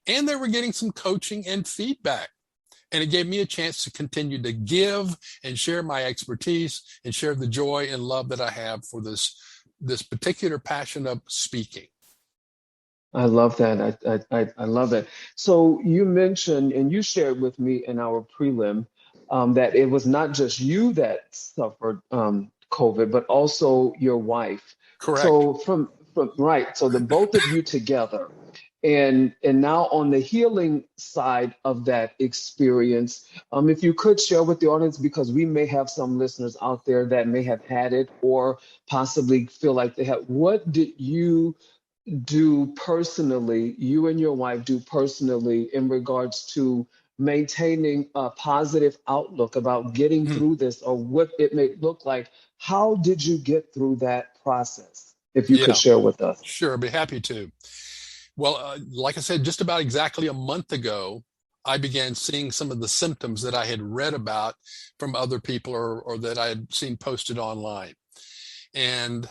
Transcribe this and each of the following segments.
and they were getting some coaching and feedback. And it gave me a chance to continue to give and share my expertise and share the joy and love that I have for this particular passion of speaking. I love that. I love that. So you mentioned and you shared with me in our prelim that it was not just you that suffered COVID, but also your wife. Correct. So from right, so the both of you together, and now on the healing side of that experience, if you could share with the audience, because we may have some listeners out there that may have had it or possibly feel like they have. What did you do personally, you and your wife do personally in regards to maintaining a positive outlook about getting Hmm. through this or what it may look like? How did you get through that process? If you could Yeah, share with us. sure. I'd be happy to. Well, like I said, just about exactly a month ago, I began seeing some of the symptoms that I had read about from other people or that I had seen posted online. And,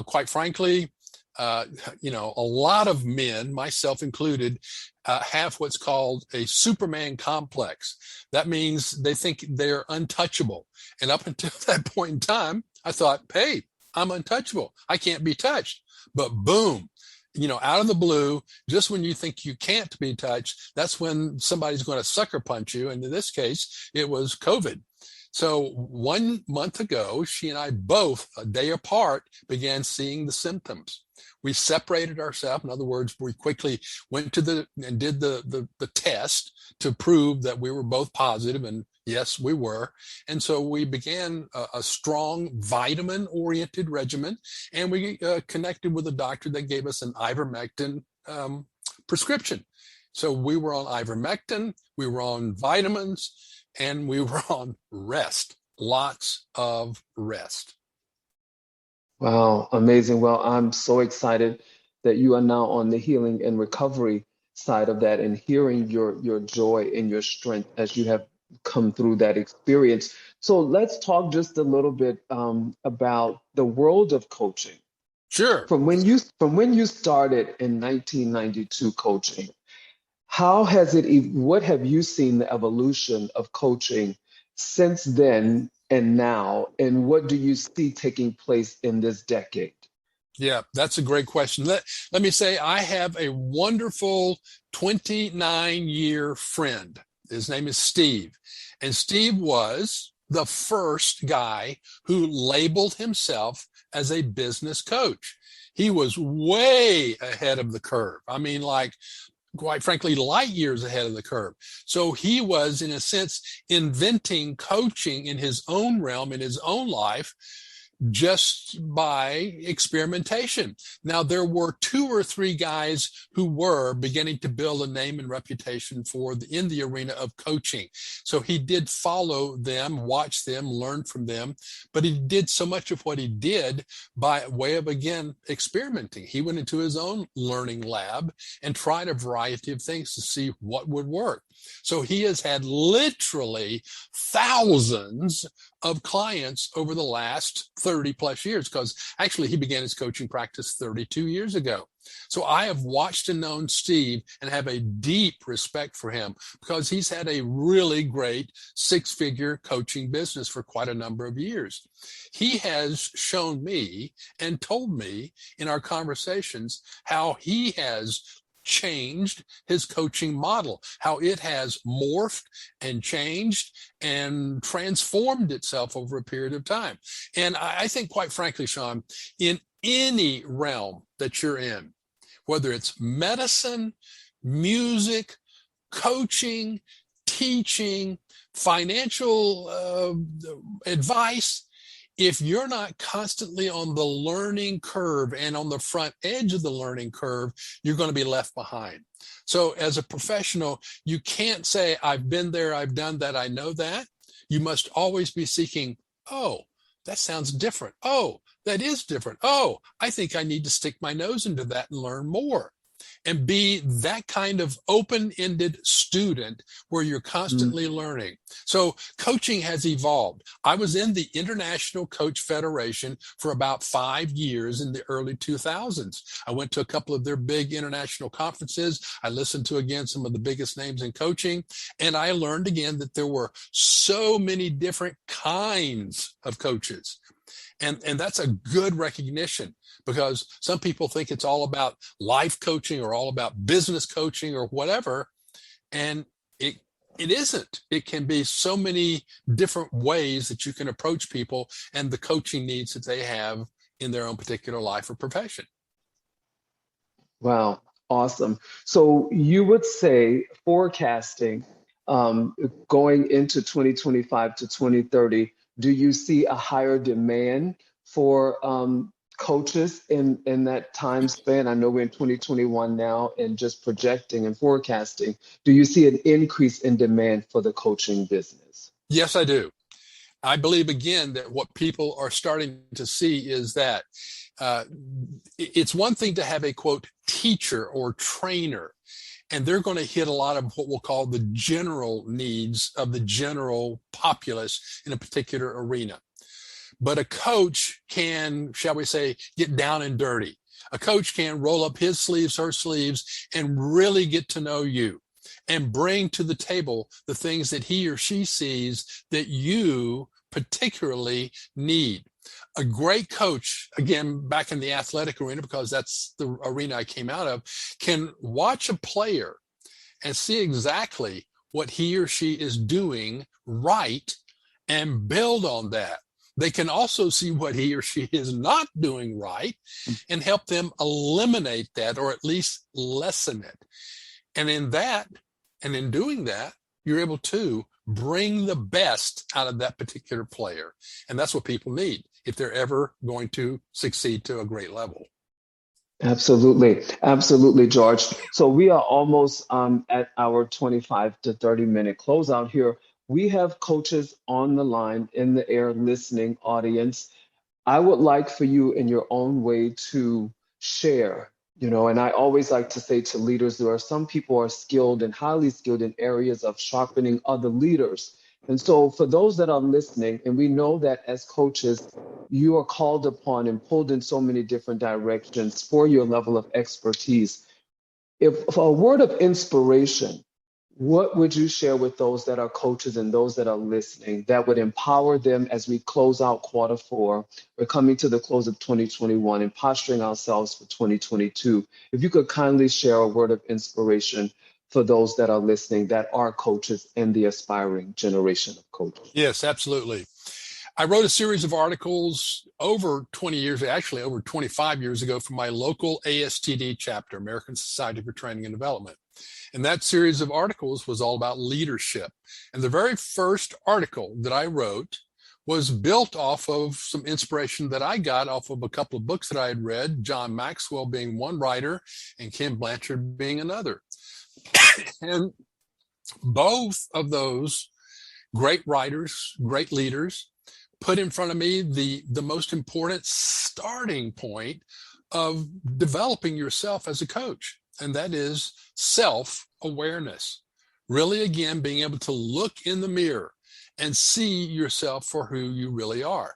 quite frankly, uh, a lot of men, myself included, have what's called a Superman complex. That means they think they're untouchable. And up until that point in time, I thought, hey, I'm untouchable. I can't be touched. But boom, out of the blue, just when you think you can't be touched, that's when somebody's going to sucker punch you. And in this case, it was COVID. So 1 month ago, she and I both, a day apart, began seeing the symptoms. We separated ourselves. In other words, we quickly went and did the test to prove that we were both positive, and yes, we were. And so we began a strong vitamin-oriented regimen, and we connected with a doctor that gave us an ivermectin prescription. So we were on ivermectin, we were on vitamins, and we were on rest, lots of rest. Wow, amazing. Well, I'm so excited that you are now on the healing and recovery side of that and hearing your joy and your strength as you have come through that experience. So let's talk just a little bit about the world of coaching. Sure. From when you started in 1992 coaching, what have you seen the evolution of coaching since then and now, and what do you see taking place in this decade? Yeah, that's a great question. Let me say I have a wonderful 29-year friend. His name is Steve. And Steve was the first guy who labeled himself as a business coach. He was way ahead of the curve. I mean, like, quite frankly, light years ahead of the curve. So he was, in a sense, inventing coaching in his own realm, in his own life, just by experimentation. Now, there were 2 or 3 guys who were beginning to build a name and reputation in the arena of coaching. So he did follow them, watch them, learn from them, but he did so much of what he did by way of, again, experimenting. He went into his own learning lab and tried a variety of things to see what would work. So he has had literally thousands of clients over the last 30 plus years, because actually he began his coaching practice 32 years ago. So I have watched and known Steve and have a deep respect for him because he's had a really great 6-figure coaching business for quite a number of years. He has shown me and told me in our conversations how he has changed his coaching model, how it has morphed and changed and transformed itself over a period of time. And I think, quite frankly, Sean, in any realm that you're in, whether it's medicine, music, coaching, teaching, financial advice, if you're not constantly on the learning curve and on the front edge of the learning curve, you're going to be left behind. So as a professional, you can't say, I've been there, I've done that, I know that. You must always be seeking, oh, that sounds different. Oh, that is different. Oh, I think I need to stick my nose into that and learn more. and be that kind of open-ended student where you're constantly learning. So coaching has evolved. I was in the International Coach Federation for about 5 years in the early 2000s. I went to a couple of their big international conferences. I listened to, again, some of the biggest names in coaching, and I learned again that there were so many different kinds of coaches. And that's a good recognition, because some people think it's all about life coaching or all about business coaching or whatever. And it isn't. It can be so many different ways that you can approach people and the coaching needs that they have in their own particular life or profession. Wow, awesome. So you would say forecasting going into 2025 to 2030, do you see a higher demand for coaches in that time span? I know we're in 2021 now, and just projecting and forecasting. Do you see an increase in demand for the coaching business? Yes, I do. I believe, again, that what people are starting to see is that it's one thing to have a, quote, teacher or trainer, and they're going to hit a lot of what we'll call the general needs of the general populace in a particular arena. But a coach can, shall we say, get down and dirty. A coach can roll up his sleeves, her sleeves, and really get to know you and bring to the table the things that he or she sees that you particularly need. A great coach, again, back in the athletic arena, because that's the arena I came out of, can watch a player and see exactly what he or she is doing right and build on that. They can also see what he or she is not doing right and help them eliminate that, or at least lessen it. And in doing that, you're able to bring the best out of that particular player. And that's what people need if they're ever going to succeed to a great level. Absolutely. Absolutely, George. So we are almost at our 25 to 30 minute closeout here. We have coaches on the line in the air listening, audience. I would like for you in your own way to share, and I always like to say to leaders, there are some people who are skilled and highly skilled in areas of sharpening other leaders. And so for those that are listening, and we know that as coaches, you are called upon and pulled in so many different directions for your level of expertise. If a word of inspiration, what would you share with those that are coaches and those that are listening that would empower them as we close out Q4? We're coming to the close of 2021 and posturing ourselves for 2022. If you could kindly share a word of inspiration for those that are listening that are coaches and the aspiring generation of coaches. Yes, absolutely. I wrote a series of articles over 20 years, actually over 25 years ago, for my local ASTD chapter, American Society for Training and Development. And that series of articles was all about leadership. And the very first article that I wrote was built off of some inspiration that I got off of a couple of books that I had read, John Maxwell being one writer and Ken Blanchard being another. And both of those great writers, great leaders, put in front of me the most important starting point of developing yourself as a coach. And that is self-awareness. Really, again, being able to look in the mirror and see yourself for who you really are.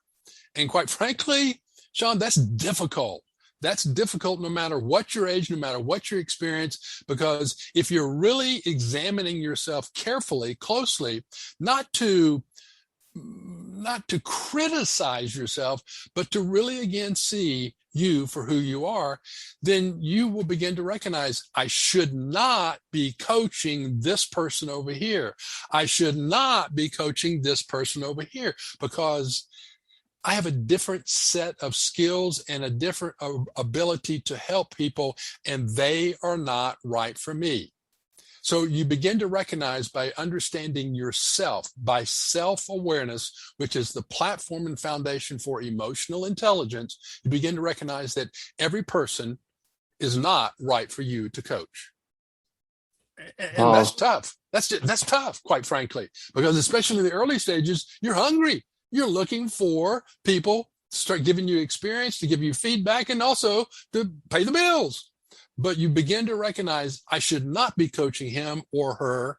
And quite frankly, Sean, that's difficult. That's difficult no matter what your age, no matter what your experience, because if you're really examining yourself carefully, closely, not to criticize yourself, but to really, again, see you for who you are, then you will begin to recognize, I should not be coaching this person over here. I should not be coaching this person over here, because I have a different set of skills and a different ability to help people, and they are not right for me. So you begin to recognize, by understanding yourself, by self-awareness, which is the platform and foundation for emotional intelligence, you begin to recognize that every person is not right for you to coach. And that's tough. That's tough, quite frankly, because especially in the early stages, you're hungry. You're looking for people to start giving you experience, to give you feedback, and also to pay the bills. but you begin to recognize I should not be coaching him or her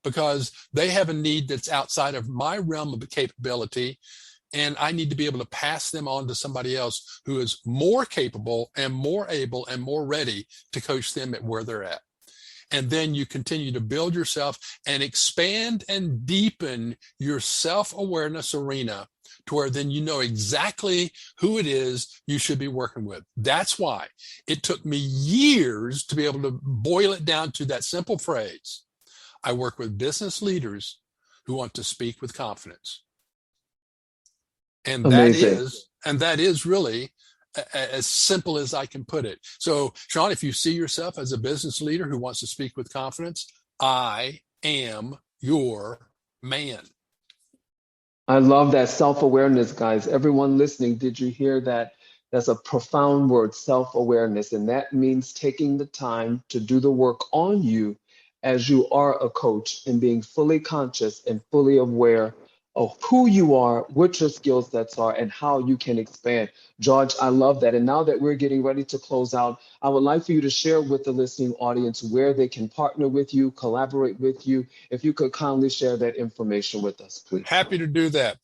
because they have a need that's outside of my realm of capability. And I need to be able to pass them on to somebody else who is more capable and more able and more ready to coach them at where they're at. And then you continue to build yourself and expand and deepen your self-awareness arena to where then you know exactly who it is you should be working with. That's why it took me years to be able to boil it down to that simple phrase. I work with business leaders who want to speak with confidence. And Amazing. that is really as simple as I can put it. So, Sean, if you see yourself as a business leader who wants to speak with confidence, I am your man. I love that self-awareness, guys. Everyone listening, did you hear that? That's a profound word, self-awareness. And that means taking the time to do the work on you as you are a coach and being fully conscious and fully aware of who you are, what your skill sets are, and how you can expand. George, I love that. And now that we're getting ready to close out, I would like for you to share with the listening audience where they can partner with you, collaborate with you. If you could kindly share that information with us, please. Happy to do that.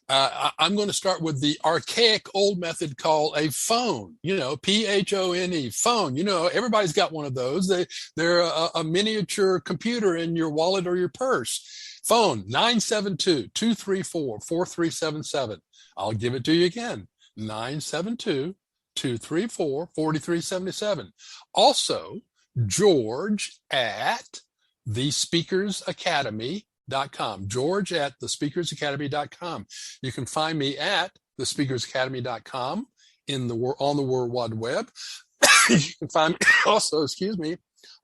I'm going to start with the archaic old method called a phone, phone, phone. Everybody's got one of those. They're a miniature computer in your wallet or your purse. Phone 972-234-4377. I'll give it to you again. 972-234-4377. Also, George at thespeakersacademy.com. George at thespeakersacademy.com. You can find me at thespeakersacademy.com on the World Wide Web. You can find me also,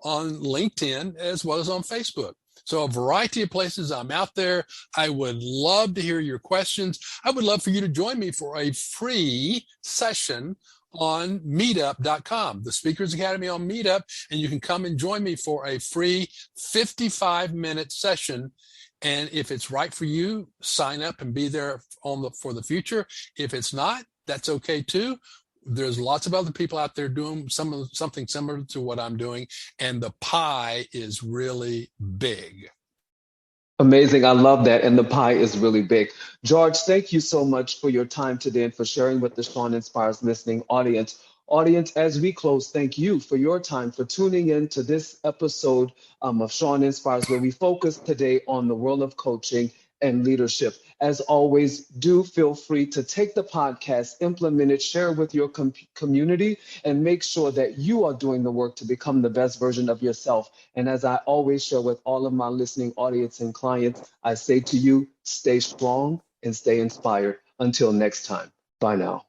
on LinkedIn as well as on Facebook. So a variety of places I'm out there. I would love to hear your questions. I would love for you to join me for a free session on meetup.com, the Speakers Academy on Meetup, and you can come and join me for a free 55-minute session. And if it's right for you, sign up and be there for the future. If it's not, that's okay too. There's lots of other people out there doing something similar to what I'm doing, and the pie is really big. Amazing. I love that. And the pie is really big. George, thank you so much for your time today and for sharing with the Sean Inspires listening audience. Audience, as we close, thank you for your time, for tuning in to this episode of Sean Inspires, where we focus today on the world of coaching and leadership. As always, do feel free to take the podcast, implement it, share it with your community, and make sure that you are doing the work to become the best version of yourself. And as I always share with all of my listening audience and clients, I say to you, stay strong and stay inspired. Until next time, bye now.